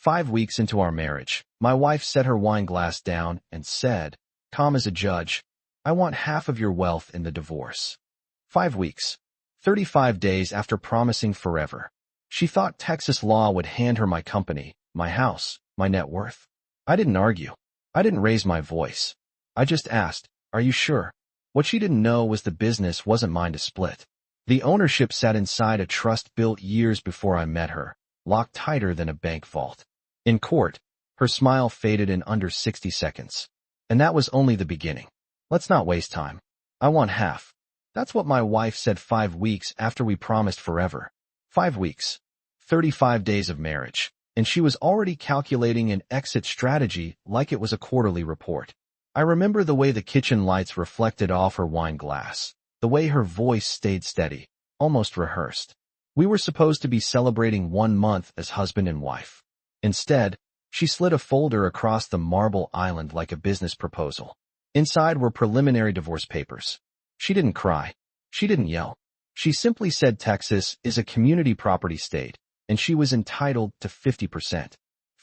5 weeks into our marriage, my wife set her wine glass down and said, calm as a judge, I want half of your wealth in the divorce. 5 weeks. 35 days after promising forever. She thought Texas law would hand her my company, my house, my net worth. I didn't argue. I didn't raise my voice. I just asked, are you sure? What she didn't know was the business wasn't mine to split. The ownership sat inside a trust built years before I met her, locked tighter than a bank vault. In court, her smile faded in under 60 seconds. And that was only the beginning. Let's not waste time. I want half. That's what my wife said 5 weeks after we promised forever. 5 weeks. 35 days of marriage. And she was already calculating an exit strategy like it was a quarterly report. I remember the way the kitchen lights reflected off her wine glass, the way her voice stayed steady, almost rehearsed. We were supposed to be celebrating 1 month as husband and wife. Instead, she slid a folder across the marble island like a business proposal. Inside were preliminary divorce papers. She didn't cry. She didn't yell. She simply said Texas is a community property state, and she was entitled to 50%.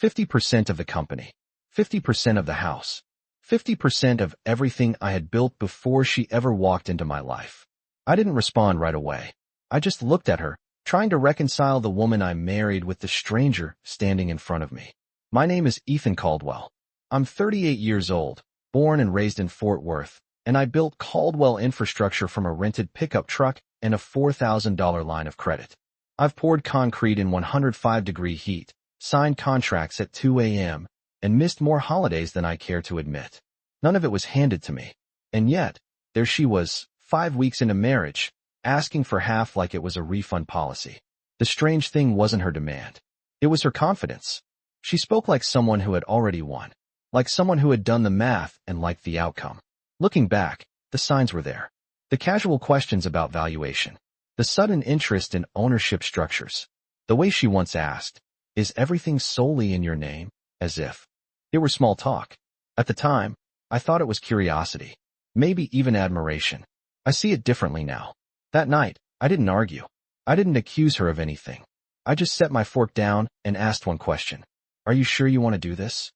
50% of the company. 50% of the house. 50% of everything I had built before she ever walked into my life. I didn't respond right away. I just looked at her, trying to reconcile the woman I married with the stranger standing in front of me. My name is Ethan Caldwell. I'm 38 years old, born and raised in Fort Worth, and I built Caldwell infrastructure from a rented pickup truck and a $4,000 line of credit. I've poured concrete in 105-degree heat, signed contracts at 2 a.m., and missed more holidays than I care to admit. None of it was handed to me. And yet, there she was, 5 weeks into marriage, asking for half like it was a refund policy. The strange thing wasn't her demand. It was her confidence. She spoke like someone who had already won, like someone who had done the math and liked the outcome. Looking back, the signs were there. The casual questions about valuation. The sudden interest in ownership structures. The way she once asked, is everything solely in your name? As if it were small talk. At the time, I thought it was curiosity, maybe even admiration. I see it differently now. That night, I didn't argue. I didn't accuse her of anything. I just set my fork down and asked one question. Are you sure you want to do this?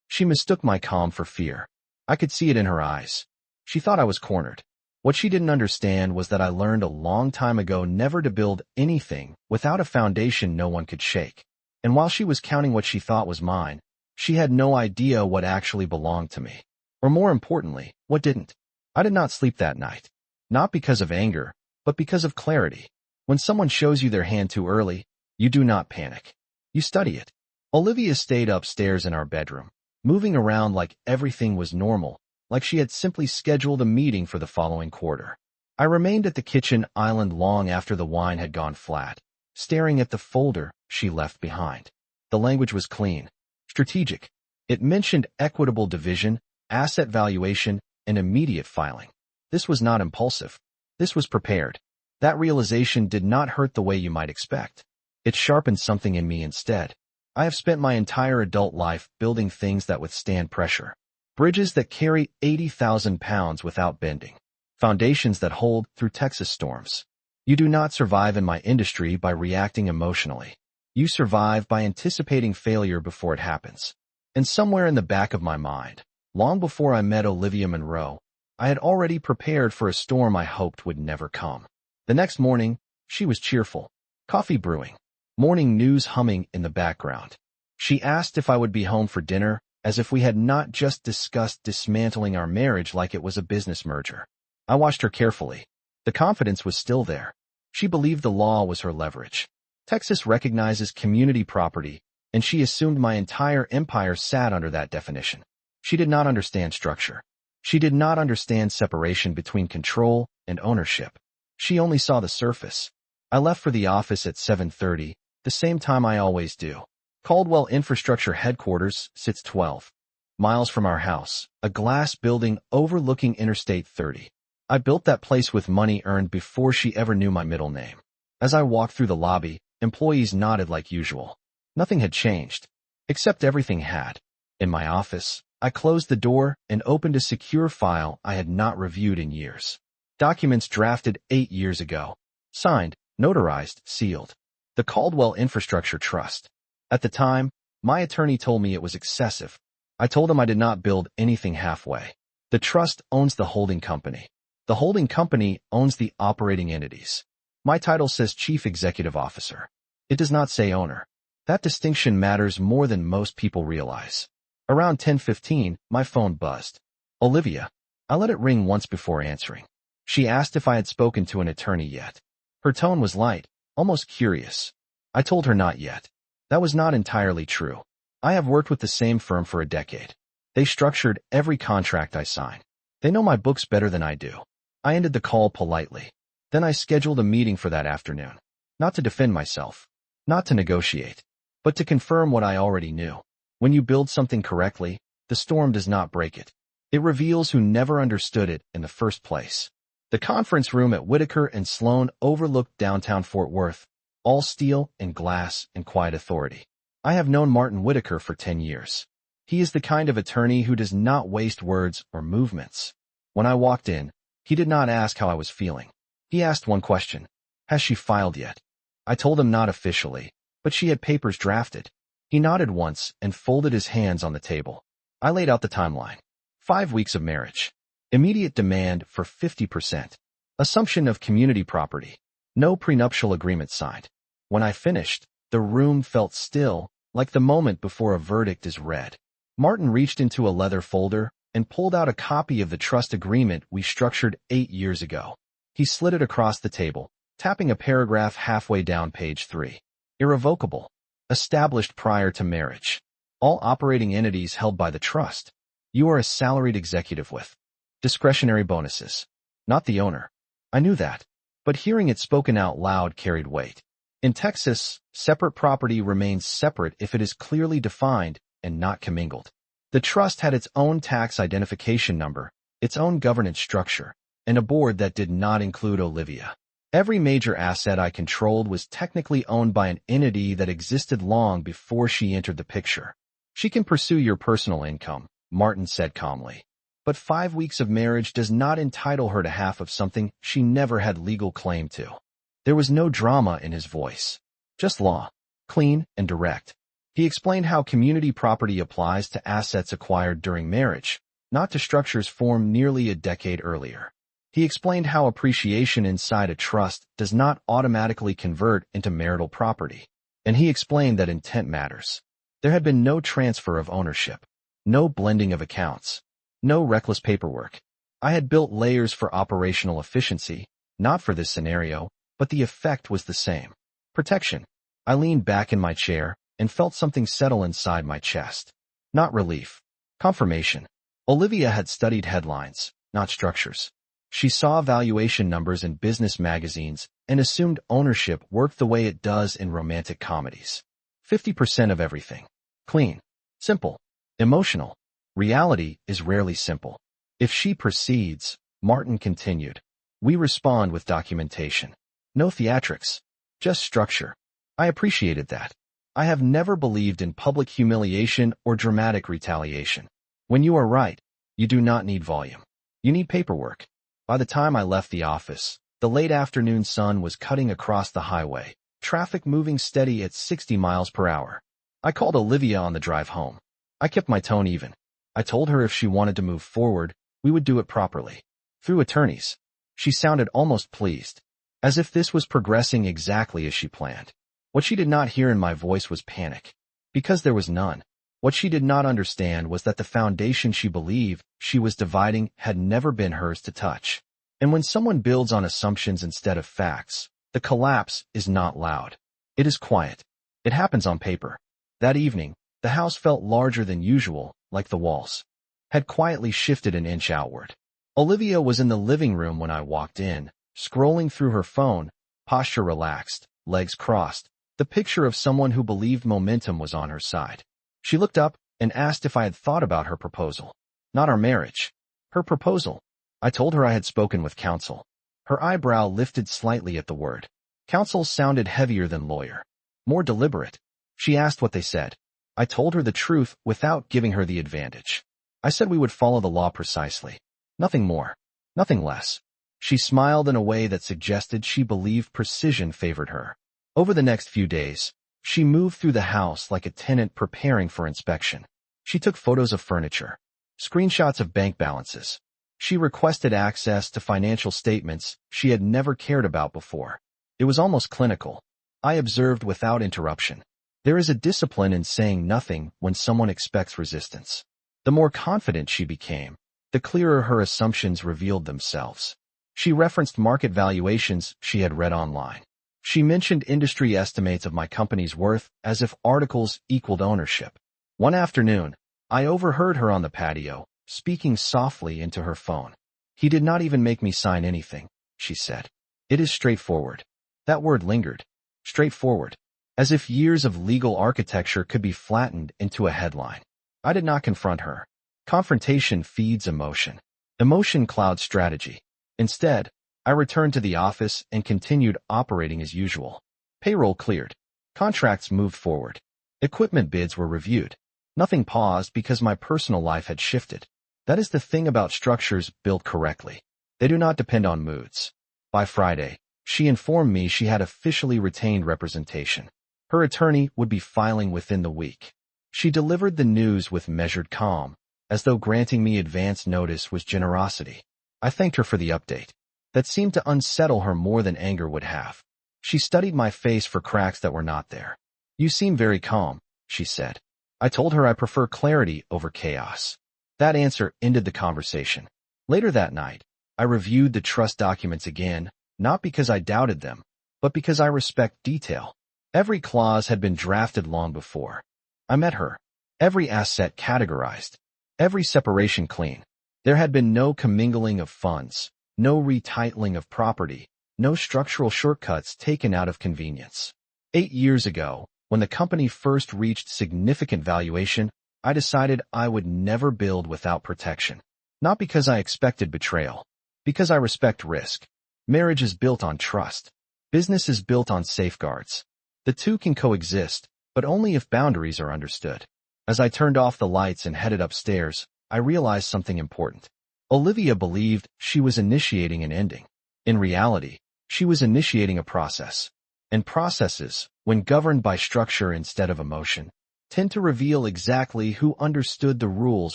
She mistook my calm for fear. I could see it in her eyes. She thought I was cornered. What she didn't understand was that I learned a long time ago never to build anything without a foundation no one could shake. And while she was counting what she thought was mine, she had no idea what actually belonged to me. Or more importantly, what didn't. I did not sleep that night. Not because of anger, but because of clarity. When someone shows you their hand too early, you do not panic. You study it. Olivia stayed upstairs in our bedroom, moving around like everything was normal, like she had simply scheduled a meeting for the following quarter. I remained at the kitchen island long after the wine had gone flat, staring at the folder she left behind. The language was clean. Strategic. It mentioned equitable division, asset valuation, and immediate filing. This was not impulsive. This was prepared. That realization did not hurt the way you might expect. It sharpened something in me instead. I have spent my entire adult life building things that withstand pressure. Bridges that carry 80,000 pounds without bending. Foundations that hold through Texas storms. You do not survive in my industry by reacting emotionally. You survive by anticipating failure before it happens. And somewhere in the back of my mind, long before I met Olivia Monroe, I had already prepared for a storm I hoped would never come. The next morning, she was cheerful. Coffee brewing. Morning news humming in the background. She asked if I would be home for dinner, as if we had not just discussed dismantling our marriage like it was a business merger. I watched her carefully. The confidence was still there. She believed the law was her leverage. Texas recognizes community property, and she assumed my entire empire sat under that definition. She did not understand structure. She did not understand separation between control and ownership. She only saw the surface. I left for the office at 7:30, the same time I always do. Caldwell Infrastructure Headquarters sits 12 miles from our house, a glass building overlooking Interstate 30. I built that place with money earned before she ever knew my middle name. As I walked through the lobby, employees nodded like usual. Nothing had changed, except everything had. In my office, I closed the door and opened a secure file I had not reviewed in years. Documents drafted 8 years ago. Signed, notarized, sealed. The Caldwell Infrastructure Trust. At the time, My attorney told me it was excessive. I told him I did not build anything halfway. The trust owns the holding company. The holding company owns the operating entities. My title says Chief Executive Officer. It does not say owner. That distinction matters more than most people realize. Around 10:15, my phone buzzed. Olivia. I let it ring once before answering. She asked if I had spoken to an attorney yet. Her tone was light, almost curious. I told her not yet. That was not entirely true. I have worked with the same firm for a decade. They structured every contract I sign. They know my books better than I do. I ended the call politely. Then I scheduled a meeting for that afternoon. Not to defend myself. Not to negotiate. But to confirm what I already knew. When you build something correctly, the storm does not break it. It reveals who never understood it in the first place. The conference room at Whitaker and Sloan overlooked downtown Fort Worth, all steel and glass and quiet authority. I have known Martin Whitaker for 10 years. He is the kind of attorney who does not waste words or movements. When I walked in, he did not ask how I was feeling. He asked one question. Has she filed yet? I told him not officially, but she had papers drafted. He nodded once and folded his hands on the table. I laid out the timeline. 5 weeks of marriage. Immediate demand for 50%. Assumption of community property. No prenuptial agreement signed. When I finished, the room felt still, like the moment before a verdict is read. Martin reached into a leather folder and pulled out a copy of the trust agreement we structured 8 years ago. He slid it across the table, tapping a paragraph halfway down page 3. Irrevocable. Established prior to marriage. All operating entities held by the trust. You are a salaried executive with discretionary bonuses. Not the owner. I knew that. But hearing it spoken out loud carried weight. In Texas, separate property remains separate if it is clearly defined and not commingled. The trust had its own tax identification number, its own governance structure, and a board that did not include Olivia. Every major asset I controlled was technically owned by an entity that existed long before she entered the picture. She can pursue your personal income, Martin said calmly. But 5 weeks of marriage does not entitle her to half of something she never had legal claim to. There was no drama in his voice. Just law. Clean and direct. He explained how community property applies to assets acquired during marriage, not to structures formed nearly a decade earlier. He explained how appreciation inside a trust does not automatically convert into marital property. And he explained that intent matters. There had been no transfer of ownership. No blending of accounts. No reckless paperwork. I had built layers for operational efficiency, not for this scenario, but the effect was the same. Protection. I leaned back in my chair and felt something settle inside my chest. Not relief. Confirmation. Olivia had studied headlines, not structures. She saw valuation numbers in business magazines and assumed ownership worked the way it does in romantic comedies. 50% of everything. Clean. Simple. Emotional. Reality is rarely simple. If she proceeds, Martin continued, we respond with documentation. No theatrics. Just structure. I appreciated that. I have never believed in public humiliation or dramatic retaliation. When you are right, you do not need volume. You need paperwork. By the time I left the office, the late afternoon sun was cutting across the highway, traffic moving steady at 60 miles per hour. I called Olivia on the drive home. I kept my tone even. I told her if she wanted to move forward, we would do it properly. Through attorneys. She sounded almost pleased. As if this was progressing exactly as she planned. What she did not hear in my voice was panic. Because there was none. What she did not understand was that the foundation she believed she was dividing had never been hers to touch. And when someone builds on assumptions instead of facts, the collapse is not loud. It is quiet. It happens on paper. That evening, the house felt larger than usual, like the walls had quietly shifted an inch outward. Olivia was in the living room when I walked in, scrolling through her phone, posture relaxed, legs crossed, the picture of someone who believed momentum was on her side. She looked up and asked if I had thought about her proposal. Not our marriage. Her proposal. I told her I had spoken with counsel. Her eyebrow lifted slightly at the word. Counsel sounded heavier than lawyer. More deliberate. She asked what they said. I told her the truth without giving her the advantage. I said we would follow the law precisely. Nothing more. Nothing less. She smiled in a way that suggested she believed precision favored her. Over the next few days, She moved through the house like a tenant preparing for inspection. She took photos of furniture, screenshots of bank balances. She requested access to financial statements she had never cared about before. It was almost clinical. I observed without interruption. There is a discipline in saying nothing when someone expects resistance. The more confident she became, the clearer her assumptions revealed themselves. She referenced market valuations she had read online. She mentioned industry estimates of my company's worth as if articles equaled ownership. One afternoon, I overheard her on the patio, speaking softly into her phone. "He did not even make me sign anything," she said. "It is straightforward." That word lingered. Straightforward. As if years of legal architecture could be flattened into a headline. I did not confront her. Confrontation feeds emotion. Emotion clouds strategy. Instead, I returned to the office and continued operating as usual. Payroll cleared. Contracts moved forward. Equipment bids were reviewed. Nothing paused because my personal life had shifted. That is the thing about structures built correctly. They do not depend on moods. By Friday, she informed me she had officially retained representation. Her attorney would be filing within the week. She delivered the news with measured calm, as though granting me advance notice was generosity. I thanked her for the update. That seemed to unsettle her more than anger would have. She studied my face for cracks that were not there. "You seem very calm," she said. I told her I prefer clarity over chaos. That answer ended the conversation. Later that night, I reviewed the trust documents again, not because I doubted them, but because I respect detail. Every clause had been drafted long before. I met her. Every asset categorized. Every separation clean. There had been no commingling of funds, no retitling of property, no structural shortcuts taken out of convenience. 8 years ago, when the company first reached significant valuation, I decided I would never build without protection. Not because I expected betrayal, because I respect risk. Marriage is built on trust. Business is built on safeguards. The two can coexist, but only if boundaries are understood. As I turned off the lights and headed upstairs, I realized something important. Olivia believed she was initiating an ending. In reality, she was initiating a process. And processes, when governed by structure instead of emotion, tend to reveal exactly who understood the rules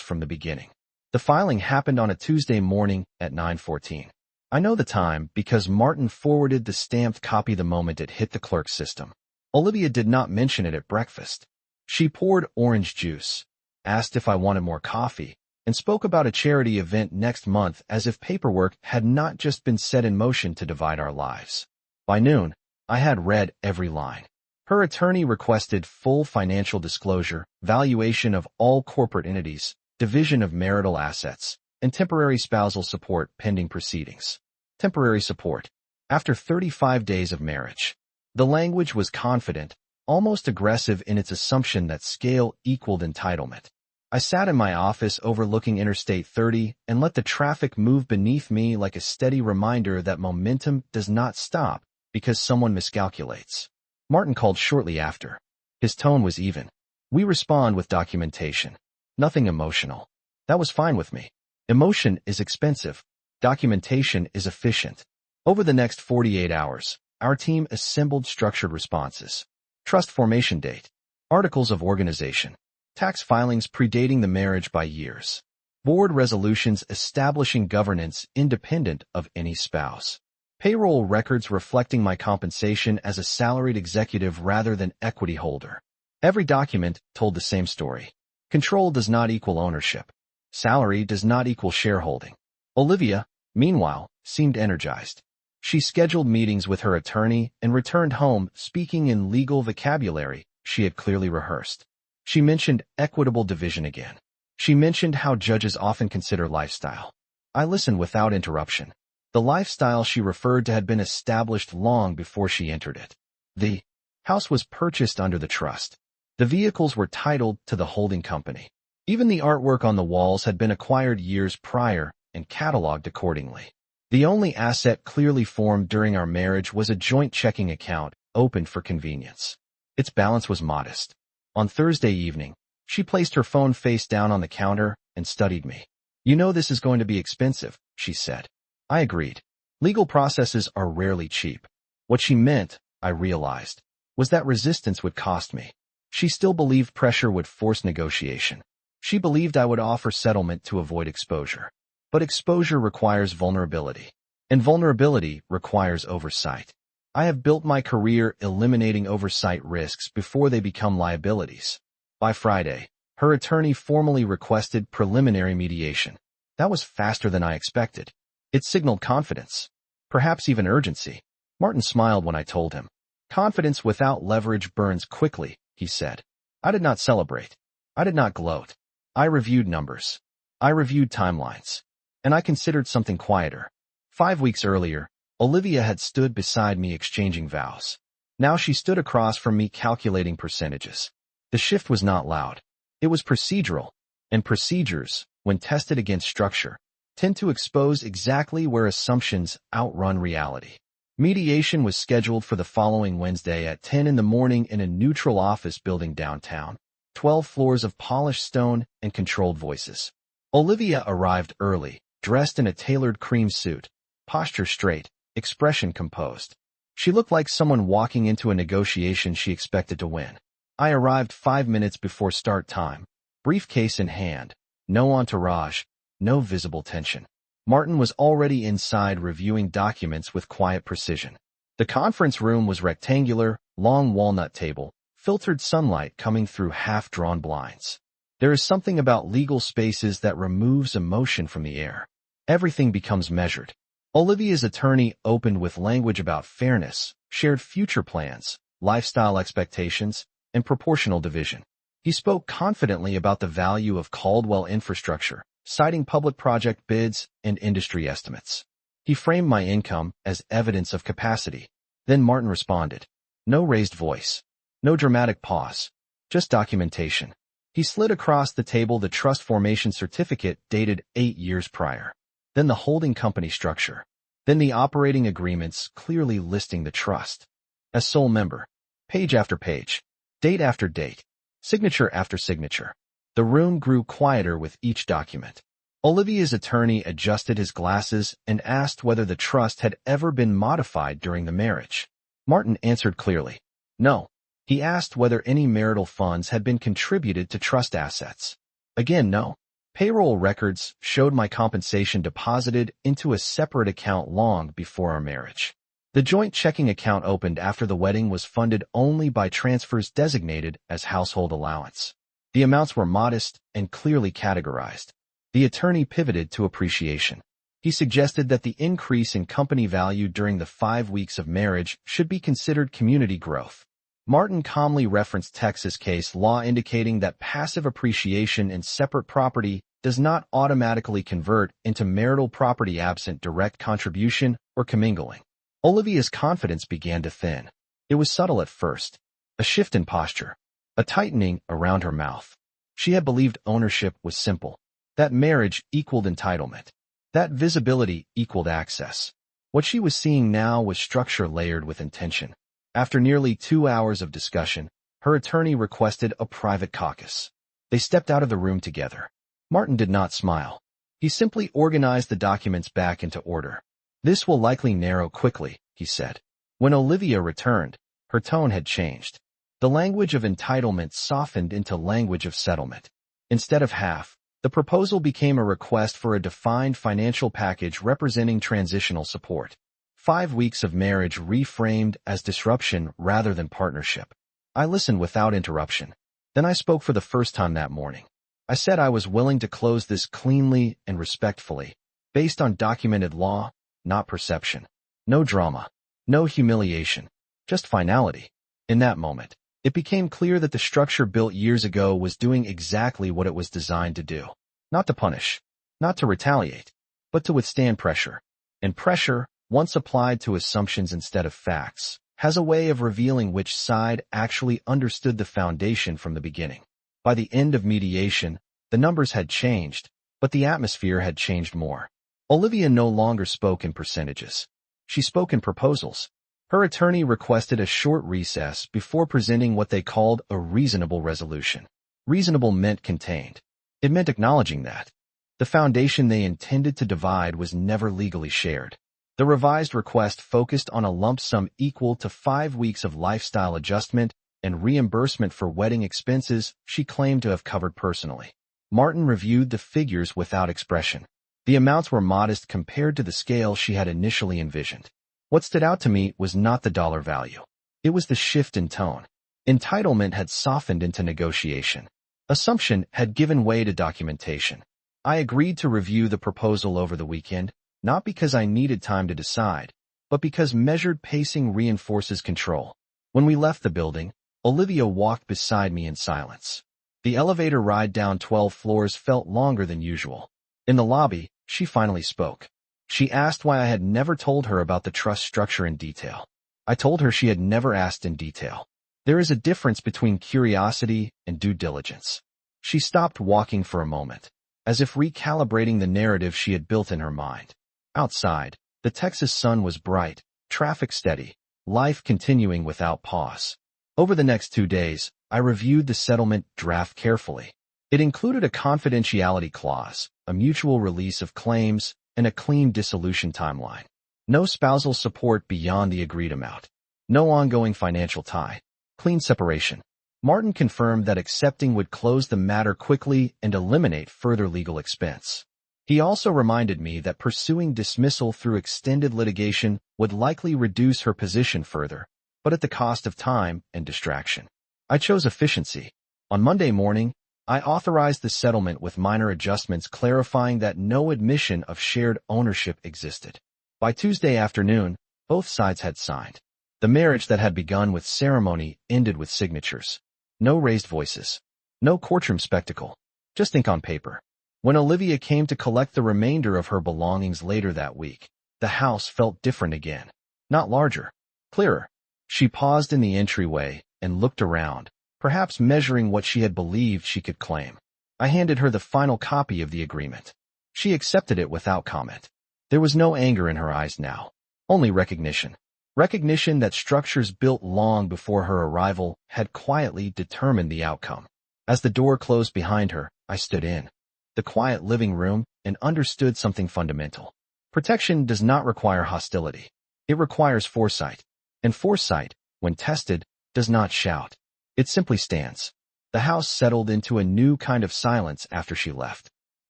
from the beginning. The filing happened on a Tuesday morning at 9:14. I know the time because Martin forwarded the stamped copy the moment it hit the clerk's system. Olivia did not mention it at breakfast. She poured orange juice, asked if I wanted more coffee, and spoke about a charity event next month as if paperwork had not just been set in motion to divide our lives. By noon, I had read every line. Her attorney requested full financial disclosure, valuation of all corporate entities, division of marital assets, and temporary spousal support pending proceedings. Temporary support. After 35 days of marriage. The language was confident, almost aggressive in its assumption that scale equaled entitlement. I sat in my office overlooking Interstate 30 and let the traffic move beneath me like a steady reminder that momentum does not stop because someone miscalculates. Martin called shortly after. His tone was even. "We respond with documentation. Nothing emotional." That was fine with me. Emotion is expensive. Documentation is efficient. Over the next 48 hours, our team assembled structured responses. Trust formation date. Articles of organization. Tax filings predating the marriage by years. Board resolutions establishing governance independent of any spouse. Payroll records reflecting my compensation as a salaried executive rather than equity holder. Every document told the same story. Control does not equal ownership. Salary does not equal shareholding. Olivia, meanwhile, seemed energized. She scheduled meetings with her attorney and returned home speaking in legal vocabulary she had clearly rehearsed. She mentioned equitable division again. She mentioned how judges often consider lifestyle. I listened without interruption. The lifestyle she referred to had been established long before she entered it. The house was purchased under the trust. The vehicles were titled to the holding company. Even the artwork on the walls had been acquired years prior and cataloged accordingly. The only asset clearly formed during our marriage was a joint checking account opened for convenience. Its balance was modest. On Thursday evening, she placed her phone face down on the counter and studied me. "You know this is going to be expensive," she said. I agreed. Legal processes are rarely cheap. What she meant, I realized, was that resistance would cost me. She still believed pressure would force negotiation. She believed I would offer settlement to avoid exposure. But exposure requires vulnerability, and vulnerability requires oversight. I have built my career eliminating oversight risks before they become liabilities. By Friday, her attorney formally requested preliminary mediation. That was faster than I expected. It signaled confidence, perhaps even urgency. Martin smiled when I told him. Confidence without leverage burns quickly, he said. I did not celebrate. I did not gloat. I reviewed numbers. I reviewed timelines. And I considered something quieter. 5 weeks earlier, Olivia had stood beside me exchanging vows. Now she stood across from me calculating percentages. The shift was not loud. It was procedural, and procedures, when tested against structure, tend to expose exactly where assumptions outrun reality. Mediation was scheduled for the following Wednesday at 10 in the morning in a neutral office building downtown. 12 floors of polished stone and controlled voices. Olivia arrived early, dressed in a tailored cream suit, posture straight, expression composed. She looked like someone walking into a negotiation she expected to win. I arrived 5 minutes before start time, briefcase in hand, no entourage, no visible tension. Martin was already inside reviewing documents with quiet precision. The conference room was rectangular, long walnut table, filtered sunlight coming through half-drawn blinds. There is something about legal spaces that removes emotion from the air. Everything becomes measured. Olivia's attorney opened with language about fairness, shared future plans, lifestyle expectations, and proportional division. He spoke confidently about the value of Caldwell infrastructure, citing public project bids and industry estimates. He framed my income as evidence of capacity. Then Martin responded. No raised voice. No dramatic pause. Just documentation. He slid across the table the trust formation certificate dated 8 years prior. Then the holding company structure. Then the operating agreements clearly listing the trust. As sole member. Page after page. Date after date. Signature after signature. The room grew quieter with each document. Olivia's attorney adjusted his glasses and asked whether the trust had ever been modified during the marriage. Martin answered clearly. No. He asked whether any marital funds had been contributed to trust assets. Again, no. Payroll records showed my compensation deposited into a separate account long before our marriage. The joint checking account opened after the wedding was funded only by transfers designated as household allowance. The amounts were modest and clearly categorized. The attorney pivoted to appreciation. He suggested that the increase in company value during the 5 weeks of marriage should be considered community growth. Martin calmly referenced Texas case law indicating that passive appreciation in separate property does not automatically convert into marital property absent direct contribution or commingling. Olivia's confidence began to thin. It was subtle at first. A shift in posture. A tightening around her mouth. She had believed ownership was simple. That marriage equaled entitlement. That visibility equaled access. What she was seeing now was structure layered with intention. After nearly 2 hours of discussion, her attorney requested a private caucus. They stepped out of the room together. Martin did not smile. He simply organized the documents back into order. This will likely narrow quickly, he said. When Olivia returned, her tone had changed. The language of entitlement softened into language of settlement. Instead of half, the proposal became a request for a defined financial package representing transitional support. 5 weeks of marriage reframed as disruption rather than partnership. I listened without interruption. Then I spoke for the first time that morning. I said I was willing to close this cleanly and respectfully, based on documented law, not perception. No drama. No humiliation. Just finality. In that moment, it became clear that the structure built years ago was doing exactly what it was designed to do. Not to punish. Not to retaliate. But to withstand pressure. And pressure, once applied to assumptions instead of facts, has a way of revealing which side actually understood the foundation from the beginning. By the end of mediation, the numbers had changed, but the atmosphere had changed more. Olivia no longer spoke in percentages. She spoke in proposals. Her attorney requested a short recess before presenting what they called a reasonable resolution. Reasonable meant contained. It meant acknowledging that the foundation they intended to divide was never legally shared. The revised request focused on a lump sum equal to 5 weeks of lifestyle adjustment and reimbursement for wedding expenses she claimed to have covered personally. Martin reviewed the figures without expression. The amounts were modest compared to the scale she had initially envisioned. What stood out to me was not the dollar value. It was the shift in tone. Entitlement had softened into negotiation. Assumption had given way to documentation. I agreed to review the proposal over the weekend, not because I needed time to decide, but because measured pacing reinforces control. When we left the building, Olivia walked beside me in silence. The elevator ride down 12 floors felt longer than usual. In the lobby, she finally spoke. She asked why I had never told her about the trust structure in detail. I told her she had never asked in detail. There is a difference between curiosity and due diligence. She stopped walking for a moment, as if recalibrating the narrative she had built in her mind. Outside, the Texas sun was bright, traffic steady, life continuing without pause. Over the next 2 days, I reviewed the settlement draft carefully. It included a confidentiality clause, a mutual release of claims, and a clean dissolution timeline. No spousal support beyond the agreed amount. No ongoing financial tie. Clean separation. Martin confirmed that accepting would close the matter quickly and eliminate further legal expense. He also reminded me that pursuing dismissal through extended litigation would likely reduce her position further, but at the cost of time and distraction. I chose efficiency. On Monday morning, I authorized the settlement with minor adjustments clarifying that no admission of shared ownership existed. By Tuesday afternoon, both sides had signed. The marriage that had begun with ceremony ended with signatures. No raised voices. No courtroom spectacle. Just ink on paper. When Olivia came to collect the remainder of her belongings later that week, the house felt different again. Not larger. Clearer. She paused in the entryway and looked around, perhaps measuring what she had believed she could claim. I handed her the final copy of the agreement. She accepted it without comment. There was no anger in her eyes now, only recognition. Recognition that structures built long before her arrival had quietly determined the outcome. As the door closed behind her, I stood in the quiet living room and understood something fundamental. Protection does not require hostility. It requires foresight. And foresight, when tested, does not shout. It simply stands. The house settled into a new kind of silence after she left.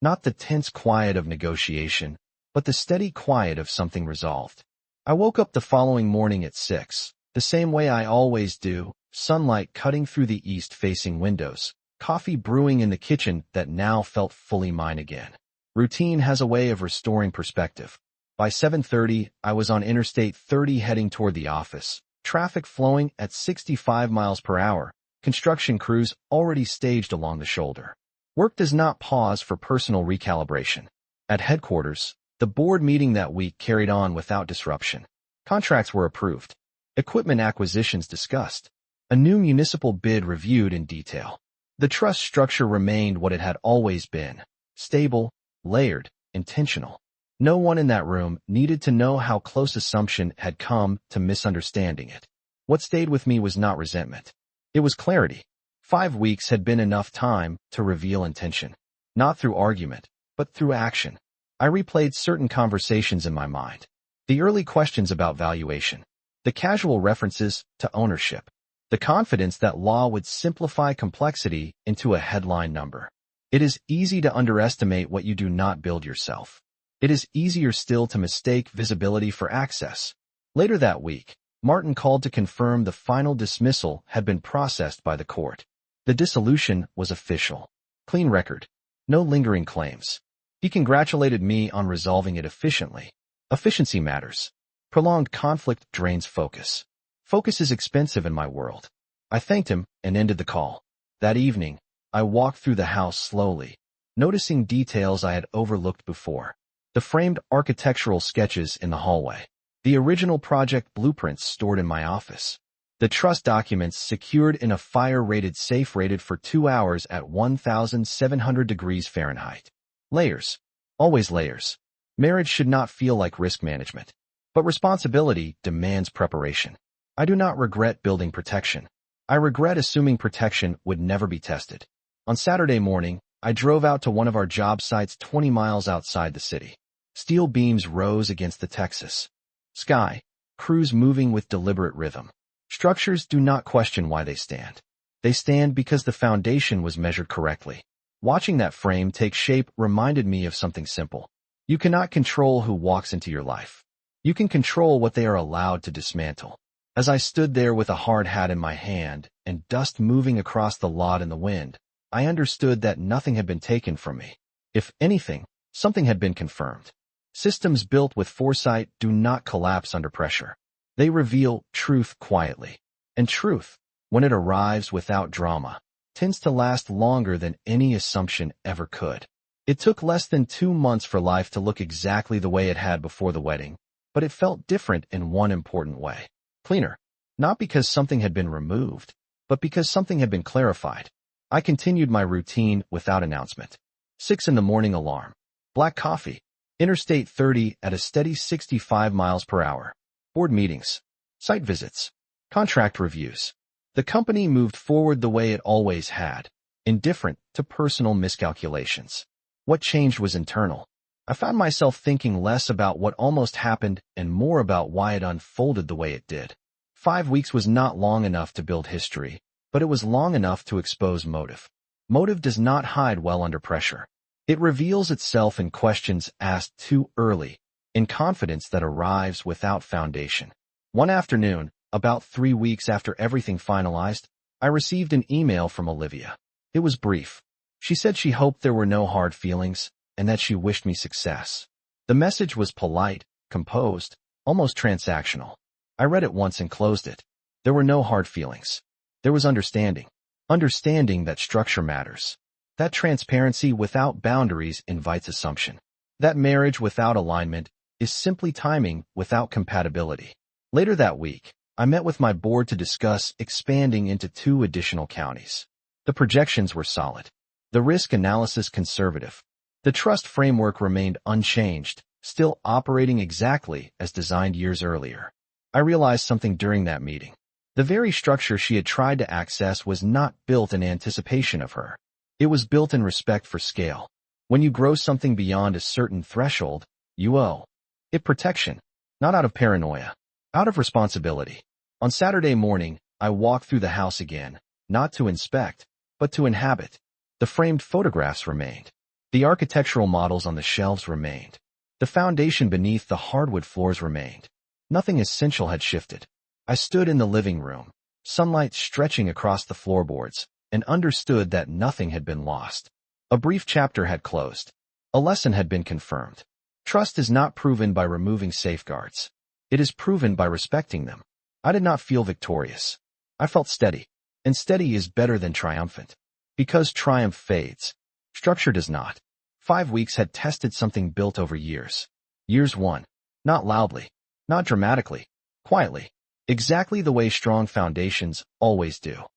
Not the tense quiet of negotiation, but the steady quiet of something resolved. I woke up the following morning at 6, the same way I always do, sunlight cutting through the east-facing windows, coffee brewing in the kitchen that now felt fully mine again. Routine has a way of restoring perspective. By 7:30, I was on Interstate 30 heading toward the office, traffic flowing at 65 miles per hour, construction crews already staged along the shoulder. Work does not pause for personal recalibration. At headquarters, the board meeting that week carried on without disruption. Contracts were approved. Equipment acquisitions discussed. A new municipal bid reviewed in detail. The trust structure remained what it had always been. Stable, layered, intentional. No one in that room needed to know how close assumption had come to misunderstanding it. What stayed with me was not resentment. It was clarity. 5 weeks had been enough time to reveal intention. Not through argument, but through action. I replayed certain conversations in my mind. The early questions about valuation. The casual references to ownership. The confidence that law would simplify complexity into a headline number. It is easy to underestimate what you do not build yourself. It is easier still to mistake visibility for access. Later that week, Martin called to confirm the final dismissal had been processed by the court. The dissolution was official. Clean record. No lingering claims. He congratulated me on resolving it efficiently. Efficiency matters. Prolonged conflict drains focus. Focus is expensive in my world. I thanked him and ended the call. That evening, I walked through the house slowly, noticing details I had overlooked before. The framed architectural sketches in the hallway. The original project blueprints stored in my office. The trust documents secured in a fire-rated safe rated for 2 hours at 1,700 degrees Fahrenheit. Layers. Always layers. Marriage should not feel like risk management. But responsibility demands preparation. I do not regret building protection. I regret assuming protection would never be tested. On Saturday morning, I drove out to one of our job sites 20 miles outside the city. Steel beams rose against the Texas. sky, crews moving with deliberate rhythm. Structures do not question why they stand. They stand because the foundation was measured correctly. Watching that frame take shape reminded me of something simple. You cannot control who walks into your life. You can control what they are allowed to dismantle. As I stood there with a hard hat in my hand and dust moving across the lot in the wind, I understood that nothing had been taken from me. If anything, something had been confirmed. Systems built with foresight do not collapse under pressure. They reveal truth quietly. And truth, when it arrives without drama, tends to last longer than any assumption ever could. It took less than 2 months for life to look exactly the way it had before the wedding, but it felt different in one important way. Cleaner. Not because something had been removed, but because something had been clarified. I continued my routine without announcement. 6 in the morning alarm. Black coffee. Interstate 30 at a steady 65 miles per hour. Board meetings. Site visits. Contract reviews. The company moved forward the way it always had, indifferent to personal miscalculations. What changed was internal. I found myself thinking less about what almost happened and more about why it unfolded the way it did. 5 weeks was not long enough to build history, but it was long enough to expose motive. Motive does not hide well under pressure. It reveals itself in questions asked too early, in confidence that arrives without foundation. One afternoon, about 3 weeks after everything finalized, I received an email from Olivia. It was brief. She said she hoped there were no hard feelings, and that she wished me success. The message was polite, composed, almost transactional. I read it once and closed it. There were no hard feelings. There was understanding. Understanding that structure matters. That transparency without boundaries invites assumption. That marriage without alignment is simply timing without compatibility. Later that week, I met with my board to discuss expanding into 2 additional counties. The projections were solid. The risk analysis conservative. The trust framework remained unchanged, still operating exactly as designed years earlier. I realized something during that meeting. The very structure she had tried to access was not built in anticipation of her. It was built in respect for scale. When you grow something beyond a certain threshold, you owe it protection, not out of paranoia, out of responsibility. On Saturday morning, I walked through the house again, not to inspect, but to inhabit. The framed photographs remained. The architectural models on the shelves remained. The foundation beneath the hardwood floors remained. Nothing essential had shifted. I stood in the living room, sunlight stretching across the floorboards, and understood that nothing had been lost. A brief chapter had closed. A lesson had been confirmed. Trust is not proven by removing safeguards. It is proven by respecting them. I did not feel victorious. I felt steady, and steady is better than triumphant. Because triumph fades. Structure does not. 5 weeks had tested something built over years. Years won. Not loudly. Not dramatically. Quietly. Exactly the way strong foundations always do.